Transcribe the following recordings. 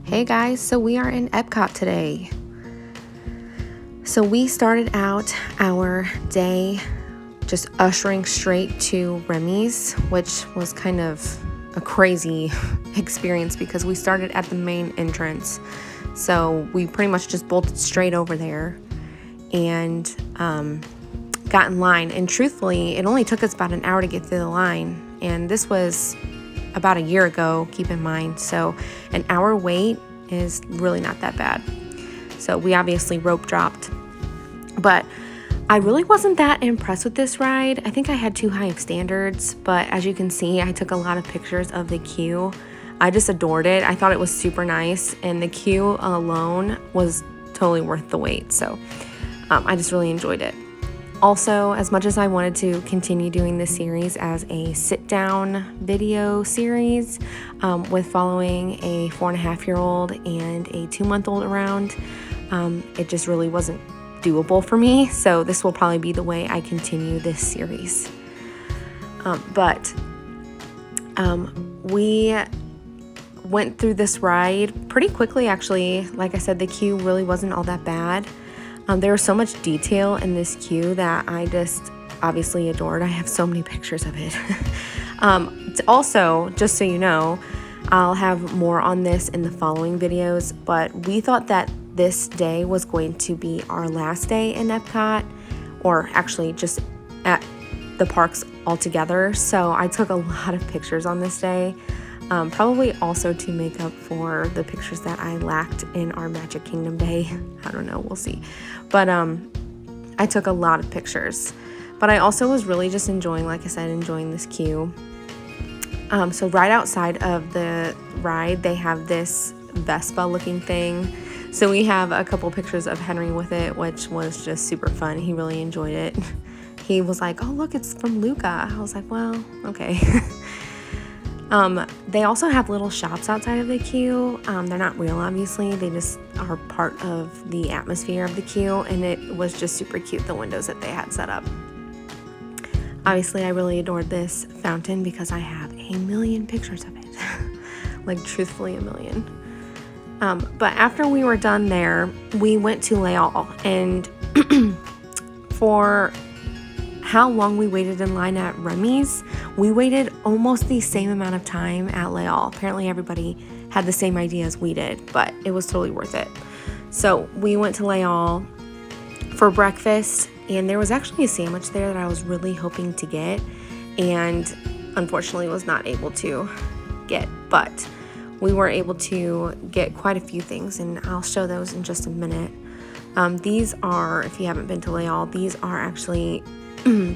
Hey guys, so we are in Epcot today. So we started out our day just ushering straight to Remy's, which was kind of a crazy experience because we started at the main entrance. So we pretty much just bolted straight over there and got in line. And truthfully, it only took us about an hour to get through the line. And this was about a year ago, keep in mind. So an hour wait is really not that bad. So we obviously rope dropped. But I really wasn't that impressed with this ride. I think I had too high of standards, but as you can see, I took a lot of pictures of the queue. I just adored it. I thought it was super nice, and the queue alone was totally worth the wait. So I just really enjoyed it. Also, as much as I wanted to continue doing this series as a sit-down video series with following a 4.5-year-old and a 2-month-old around, it just really wasn't doable for me. So this will probably be the way I continue this series. But we went through this ride pretty quickly, actually. Like I said, the queue really wasn't all that bad. There was so much detail in this queue that I just obviously adored. I have so many pictures of it. Also, just so you know, I'll have more on this in the following videos, but we thought that this day was going to be our last day in Epcot, or actually just at the parks altogether. So I took a lot of pictures on this day. Probably also to make up for the pictures that I lacked in our Magic Kingdom day. I don't know, we'll see. But I took a lot of pictures. But I also was really just enjoying, like I said, enjoying this queue. So right outside of the ride, they have this Vespa looking thing. So we have a couple pictures of Henry with it, which was just super fun. He really enjoyed it. He was like, oh, look, it's from Luca. I was like, well, okay. They also have little shops outside of the queue. They're not real, obviously. They just are part of the atmosphere of the queue, and it was just super cute, the windows that they had set up. Obviously, I really adored this fountain because I have a million pictures of it. Like, truthfully, a million. But after we were done there, we went to Leal, and for how long we waited in line at Remy's, we waited almost the same amount of time at Leal. Apparently everybody had the same idea as we did, but it was totally worth it. So we went to Leal for breakfast, and there was actually a sandwich there that I was really hoping to get, and unfortunately was not able to get, but we were able to get quite a few things, and I'll show those in just a minute. These are, if you haven't been to Leal, these are actually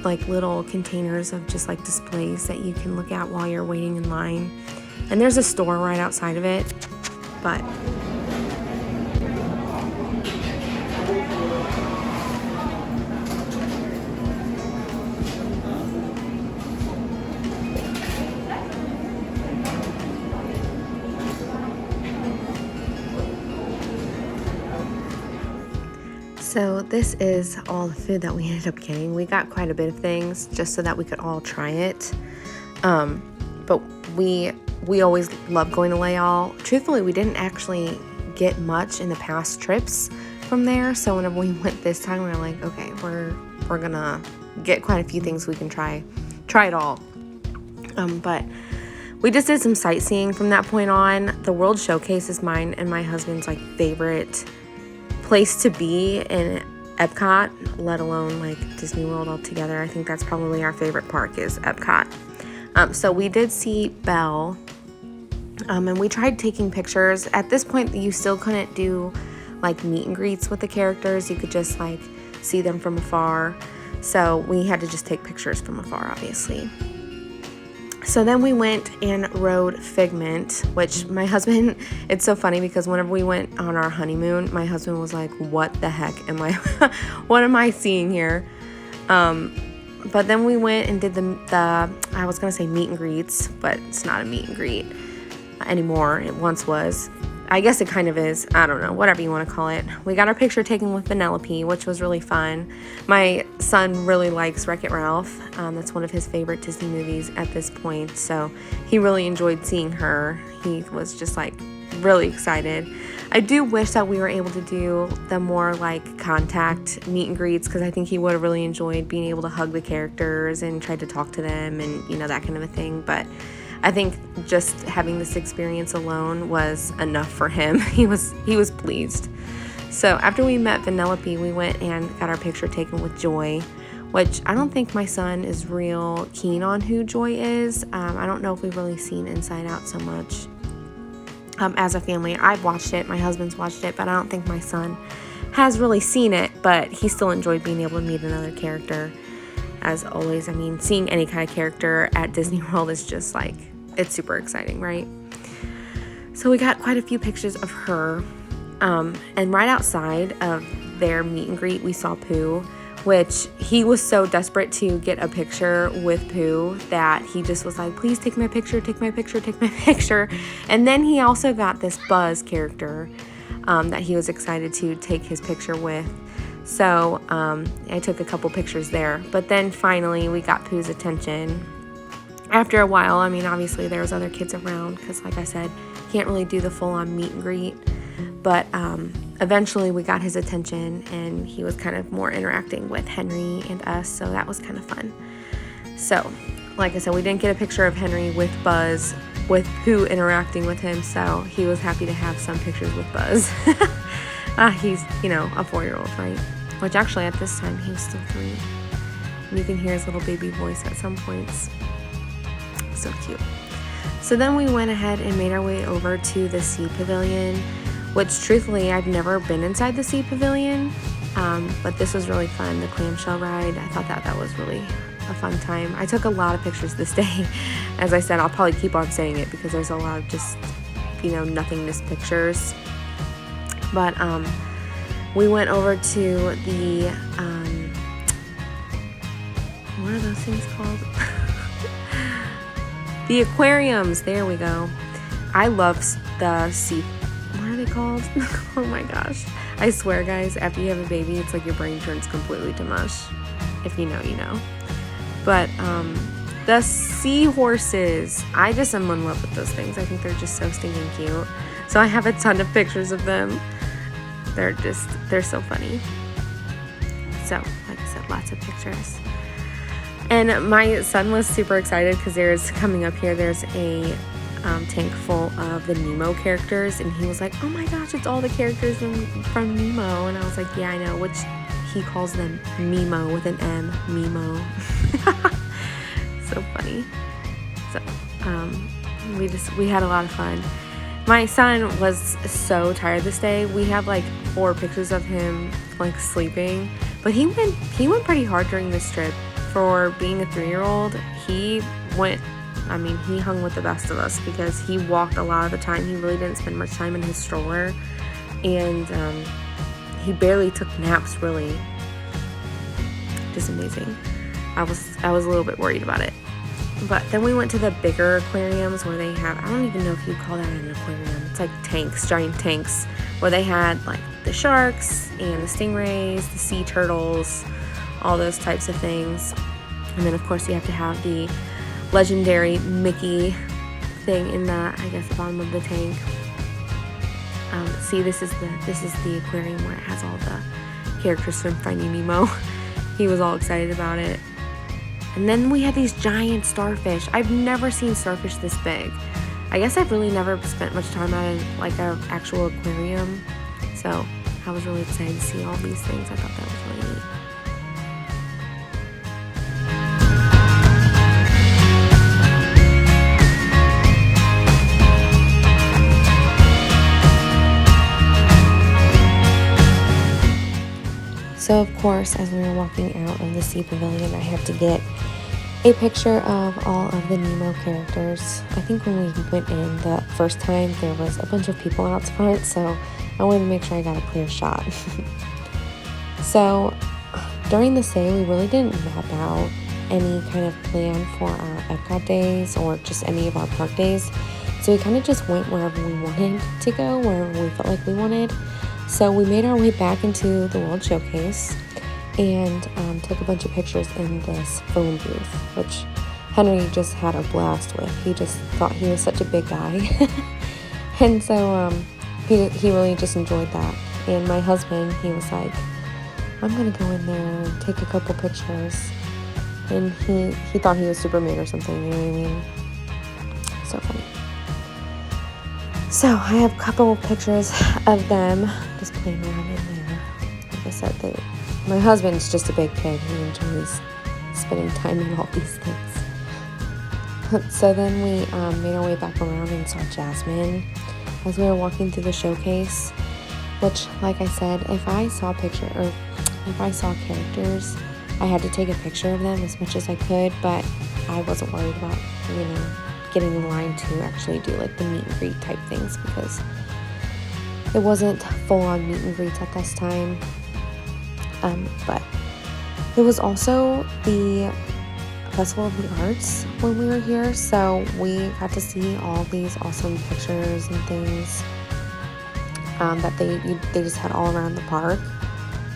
like little containers of just like displays that you can look at while you're waiting in line. And there's a store right outside of it, but so this is all the food that we ended up getting. We got quite a bit of things just so that we could all try it. But we always love going to Leal. Truthfully, we didn't actually get much in the past trips from there. So whenever we went this time, we were like, okay, we're gonna get quite a few things we can try it all. But we just did some sightseeing from that point on. The World Showcase is mine and my husband's like favorite place to be in Epcot, let alone like Disney World altogether. I think that's probably our favorite park is Epcot. So we did see Belle, and we tried taking pictures. At this point, you still couldn't do like meet and greets with the characters. You could just like see them from afar. So we had to just take pictures from afar, obviously. So then we went and rode Figment, which my husband, it's so funny because whenever we went on our honeymoon, my husband was like, what the heck am I, what am I seeing here? But then we went and did the I was going to say meet and greets, but it's not a meet and greet anymore. It once was. I guess it kind of is. I don't know, whatever you want to call it. We got our picture taken with Penelope, which was really fun. My son really likes Wreck-It Ralph. That's one of his favorite Disney movies at this point. So he really enjoyed seeing her. He was just like really excited. I do wish that we were able to do the more like contact meet and greets, because I think he would have really enjoyed being able to hug the characters and try to talk to them and, you know, that kind of a thing. But I think just having this experience alone was enough for him. He was pleased. So after we met Vanellope, we went and got our picture taken with Joy, which I don't think my son is real keen on who Joy is. I don't know if we've really seen Inside Out so much as a family. I've watched it, my husband's watched it, but I don't think my son has really seen it, but he still enjoyed being able to meet another character. As always, I mean, seeing any kind of character at Disney World is just like, it's super exciting, right? So we got quite a few pictures of her. And right outside of their meet and greet, we saw Pooh, which he was so desperate to get a picture with Pooh that he just was like, please take my picture, take my picture, take my picture. And then he also got this Buzz character that he was excited to take his picture with. So I took a couple pictures there. But then finally we got Pooh's attention. After a while, I mean, obviously there was other kids around because, like I said, can't really do the full-on meet and greet. But eventually we got his attention and he was kind of more interacting with Henry and us, so that was kind of fun. So, like I said, we didn't get a picture of Henry with Buzz, with Pooh interacting with him, so he was happy to have some pictures with Buzz. He's, you know, a 4-year-old, right? Which actually at this time he was still 3. And you can hear his little baby voice at some points. So cute. So then we went ahead and made our way over to the Sea Pavilion, which truthfully I've never been inside the Sea Pavilion, but this was really fun, the clamshell ride. I thought that was really a fun time. I took a lot of pictures this day. As I said, I'll probably keep on saying it because there's a lot of just, you know, nothingness pictures. But we went over to the, what are those things called? The aquariums, there we go. I love the sea, what are they called? Oh my gosh. I swear, guys, after you have a baby, it's like your brain turns completely to mush. If you know, you know. But the seahorses, I just am in love with those things. I think they're just so stinking cute. So I have a ton of pictures of them. They're so funny. So, like I said, lots of pictures. And my son was super excited because there's a tank full of the Nemo characters, and he was like, oh my gosh, it's all the characters from Nemo. And I was like, yeah, I know, which he calls them Mimo with an M, Mimo. So funny. So we had a lot of fun. My son was so tired this day. We have like 4 pictures of him like sleeping, but he went pretty hard during this trip. For being a 3-year-old, he hung with the best of us because he walked a lot of the time. He really didn't spend much time in his stroller, and he barely took naps, really. Just amazing. I was a little bit worried about it. But then we went to the bigger aquariums where they have, I don't even know if you call that an aquarium. It's like tanks, giant tanks, where they had like the sharks and the stingrays, the sea turtles, all those types of things. And then of course you have to have the legendary Mickey thing in the bottom of the tank. See, this is the aquarium where it has all the characters from Finding Nemo. He was all excited about it. And then we had these giant starfish. I've never seen starfish this big. I guess I've really never spent much time at an actual aquarium. So I was really excited to see all these things. I thought that was really neat. So of course, as we were walking out of the Sea Pavilion, I had to get a picture of all of the Nemo characters. I think when we went in the first time, there was a bunch of people out front, so I wanted to make sure I got a clear shot. So during the stay, we really didn't map out any kind of plan for our Epcot days or just any of our park days. So we kind of just went wherever we wanted to go, wherever we felt like we wanted. So we made our way back into the World Showcase and took a bunch of pictures in this phone booth, which Henry just had a blast with. He just thought he was such a big guy. And so he really just enjoyed that. And my husband, he was like, I'm gonna go in there and take a couple pictures. And he thought he was Superman or something, you know what I mean? So funny. So I have a couple of pictures of them just playing around in there. Like I said, my husband's just a big kid. He enjoys spending time in all these things. So then we made our way back around and saw Jasmine as we were walking through the showcase, which, like I said, if I saw characters, I had to take a picture of them as much as I could, but I wasn't worried about, getting in line to actually do like the meet and greet type things, because it wasn't full-on meet and greets at this time. But it was also the Festival of the Arts when we were here, so we got to see all these awesome pictures and things that they just had all around the park.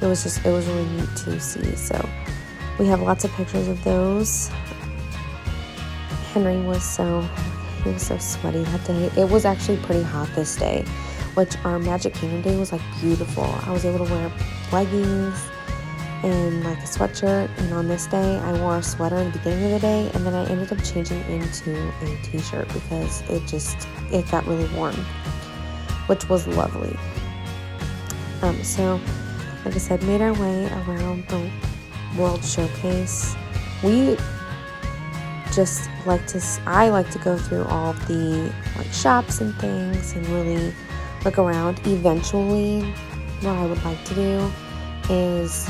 It was really neat to see. So we have lots of pictures of those. Henry was so sweaty that day. It was actually pretty hot this day, which our Magic Kingdom day was like beautiful. I was able to wear leggings and like a sweatshirt, and on this day I wore a sweater in the beginning of the day, and then I ended up changing into a t-shirt because it got really warm, which was lovely. So like I said, made our way around the World Showcase. I like to go through all the like shops and things and really look around. Eventually, what I would like to do is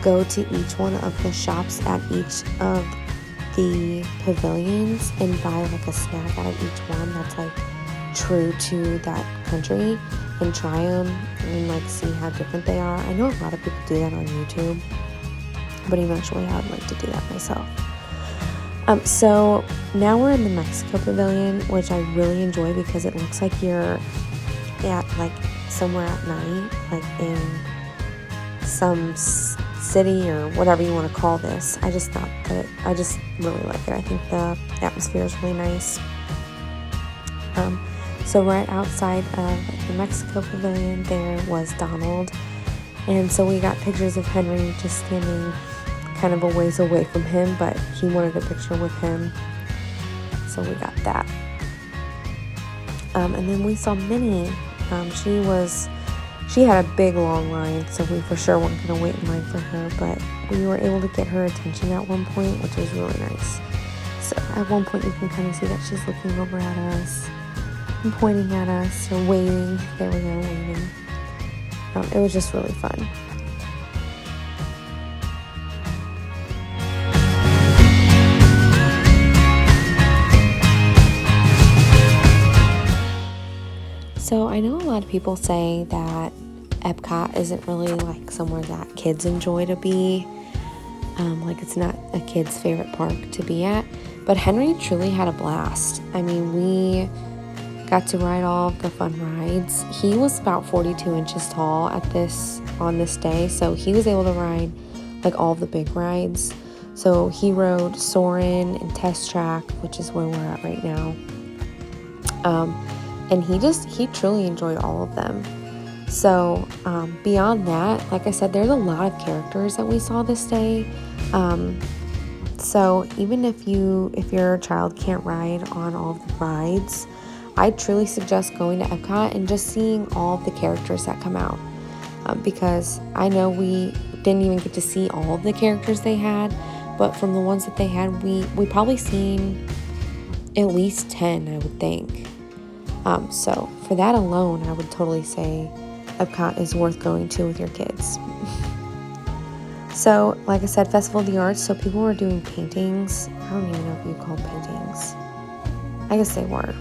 go to each one of the shops at each of the pavilions and buy like a snack out of each one that's like true to that country and try them and like see how different they are. I know a lot of people do that on YouTube, but eventually I would like to do that myself. So now we're in the Mexico Pavilion, which I really enjoy because it looks like you're at like somewhere at night, like in some city or whatever you want to call this. I just really like it. I think the atmosphere is really nice. So right outside of the Mexico Pavilion there was Donald, and so we got pictures of Henry just standing kind of a ways away from him, but he wanted a picture with him, so we got that. And then we saw Minnie. She had a big long line, so we for sure weren't going to wait in line for her, but we were able to get her attention at one point, which was really nice. So at one point you can kind of see that she's looking over at us and pointing at us or waving. There we go, waving. It was just really fun. So I know a lot of people say that Epcot isn't really like somewhere that kids enjoy to be. Like it's not a kid's favorite park to be at. But Henry truly had a blast. I mean, we got to ride all of the fun rides. He was about 42 inches tall on this day, so he was able to ride like all of the big rides. So he rode Soarin' and Test Track, which is where we're at right now. And he truly enjoyed all of them. So beyond that, like I said, there's a lot of characters that we saw this day. So even if your child can't ride on all of the rides, I truly suggest going to Epcot and just seeing all of the characters that come out. Because I know we didn't even get to see all of the characters they had, but from the ones that they had, we probably seen at least 10, I would think. So for that alone, I would totally say Epcot is worth going to with your kids. So, like I said, Festival of the Arts, so people were doing paintings. I don't even know if you call paintings. I guess they were.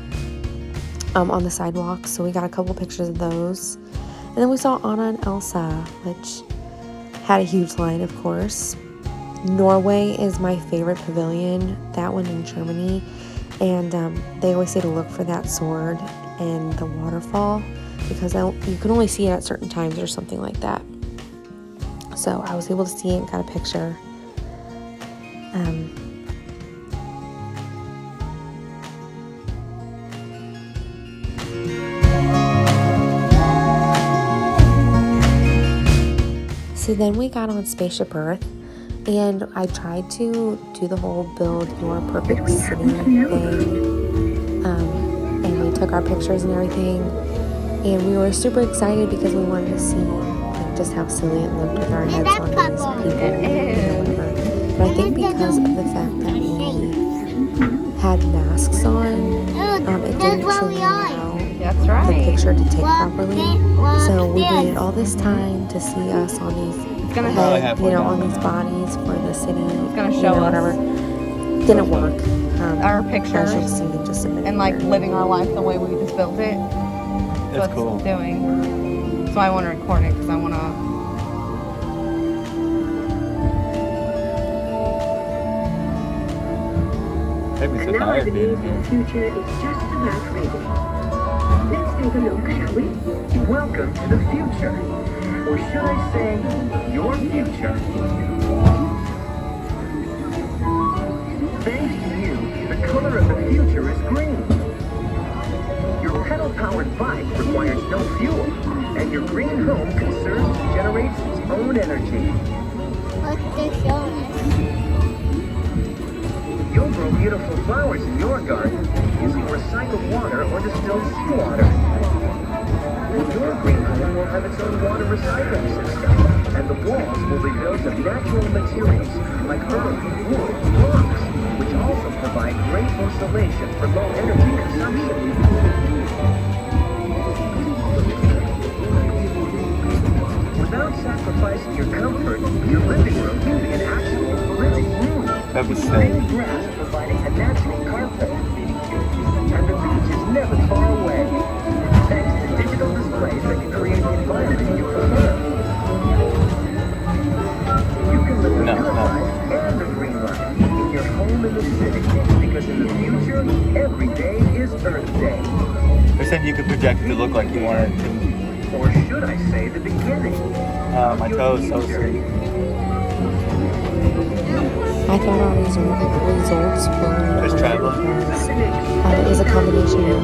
On the sidewalk, so we got a couple pictures of those. And then we saw Anna and Elsa, which had a huge line, of course. Norway is my favorite pavilion, that one in Germany. And they always say to look for that sword and the waterfall because you can only see it at certain times or something like that. So I was able to see it and got a picture. So then we got on Spaceship Earth, and I tried to do the whole build your perfect city thing, and we took our pictures and everything, and we were super excited because we wanted to see like just how silly it looked with our heads on these people, whatever. But I think because of the fact that we had masks on, it didn't truly allow the picture to take properly. So we waited all this time to see us on these head, on these bodies for the city, whatever. Didn't work. Our pictures as you'll see in just a minute, and like living our life the way we just built it. That's cool. Doing. So I want to record it because I want to. And now I believe the future is just about ready. Let's take a look, shall we? Welcome to the future. Or should I say, your future. Thanks to you, the color of the future is green. Your pedal-powered bike requires no fuel, and your green home conserves and generates its own energy. What's this showing? You'll grow beautiful flowers in your garden using recycled water or distilled seawater. Your green home will have its own water recycling system, and the walls will be built of natural materials like earth, wood, rocks, which also provide great insulation for low energy consumption. Without sacrificing your comfort, your living room can be an actual living room. That'd be sick. Green grass providing a natural carpet. And the beach is never far away. Thanks to digital displays that can create the environment you prefer. You can live the good life and the green life in your home in the city. Because in the future, every day is Earth Day. They're saying you could project it to look like you wanted it to. Or should I say the beginning? My toe is so sweet. I thought our results were Just traveling. It was a combination of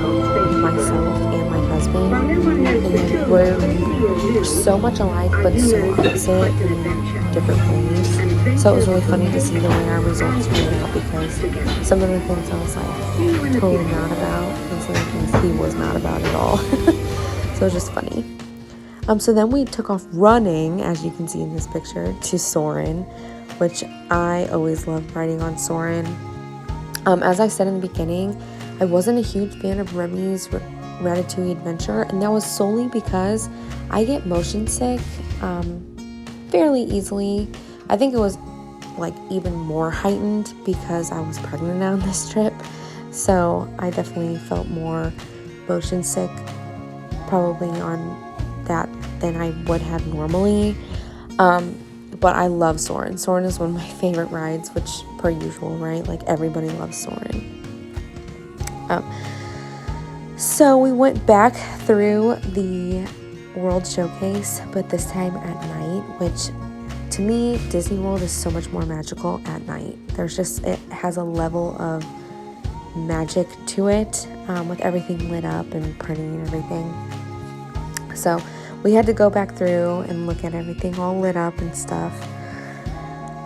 myself and my husband, and we're so much alike but so opposite in different ways. So it was really funny to see the way our results turned out, because some of the things I was like totally not about, and some of the things he was not about at all. So it was just funny. So then we took off running, as you can see in this picture, to Soarin', which I always loved riding on Soarin'. As I said in the beginning, I wasn't a huge fan of Remy's Ratatouille Adventure, and that was solely because I get motion sick fairly easily. I think it was like even more heightened because I was pregnant on this trip, so I definitely felt more motion sick probably on that than I would have normally. But I love Soarin'. Soarin' is one of my favorite rides, which per usual, right? Like everybody loves Soarin'. So we went back through the World Showcase, but this time at night, which to me, Disney World is so much more magical at night. It has a level of magic to it, with everything lit up and pretty and everything. So we had to go back through and look at everything all lit up and stuff.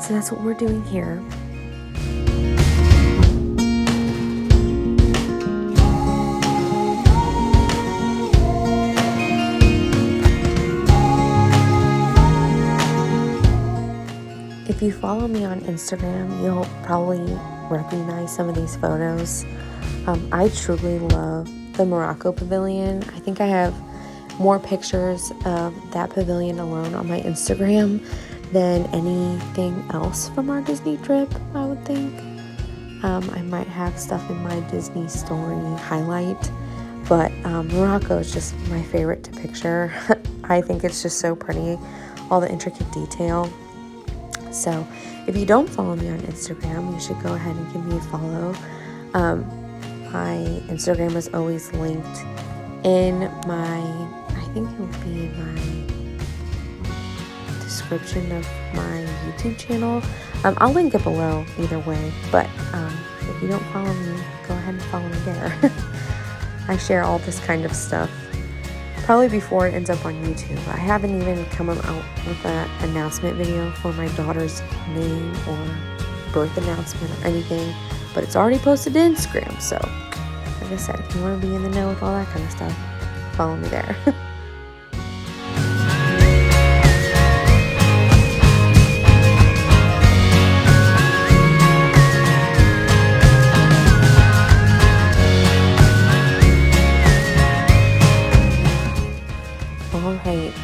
So that's what we're doing here. If you follow me on Instagram, you'll probably recognize some of these photos. I truly love the Morocco Pavilion. I think I have more pictures of that pavilion alone on my Instagram than anything else from our Disney trip, I would think. I might have stuff in my Disney story highlight, but Morocco is just my favorite to picture. I think it's just so pretty, all the intricate detail. So if you don't follow me on Instagram, you should go ahead and give me a follow. My Instagram is always linked in I think it will be in my description of my YouTube channel. I'll link it below either way, but if you don't follow me, go ahead and follow me there. I share all this kind of stuff probably before it ends up on YouTube. I haven't even come out with an announcement video for my daughter's name or birth announcement or anything, but it's already posted to Instagram. So, like I said, if you want to be in the know with all that kind of stuff, follow me there. Alright,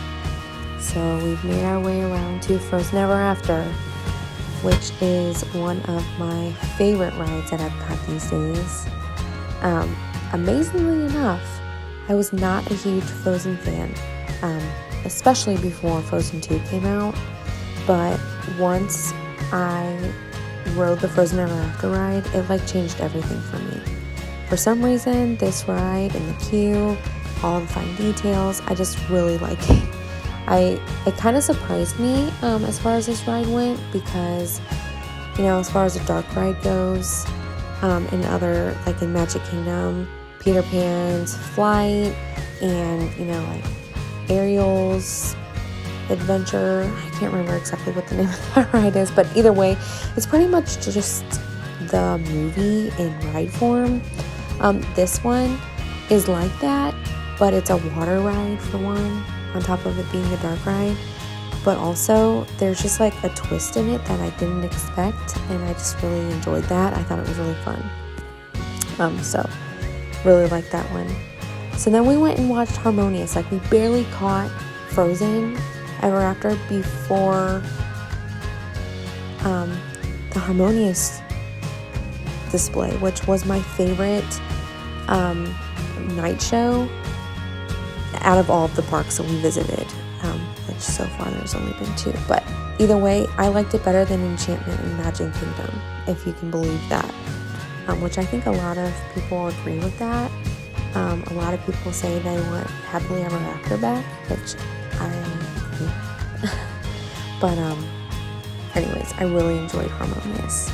so we've made our way around to Frozen Ever After, which is one of my favorite rides at Epcot these days. Amazingly enough, I was not a huge Frozen fan, especially before Frozen 2 came out, but once I rode the Frozen Ever After ride, it like changed everything for me. For some reason, this ride and the queue, all the fine details, I just really like it. It kind of surprised me as far as this ride went, because, you know, as far as the dark ride goes, in other, like in Magic Kingdom, Peter Pan's Flight, and, you know, like Ariel's Adventure, I can't remember exactly what the name of that ride is, but either way, it's pretty much just the movie in ride form. This one is like that, but it's a water ride for one, on top of it being a dark ride. But also, there's just like a twist in it that I didn't expect, and I just really enjoyed that. I thought it was really fun. So, really liked that one. So then we went and watched Harmonious. Like, we barely caught Frozen Ever After before the Harmonious display, which was my favorite night show out of all of the parks that we visited, which so far there's only been 2, but either way, I liked it better than Enchantment and Magic Kingdom, if you can believe that, which I think a lot of people agree with that. A lot of people say they want Happily Ever After back, which I agree with. But anyways, I really enjoyed Harmonious.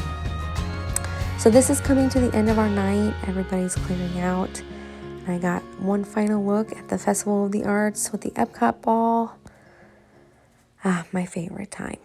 So this is coming to the end of our night. Everybody's clearing out. I got one final look at the Festival of the Arts with the Epcot ball. My favorite time.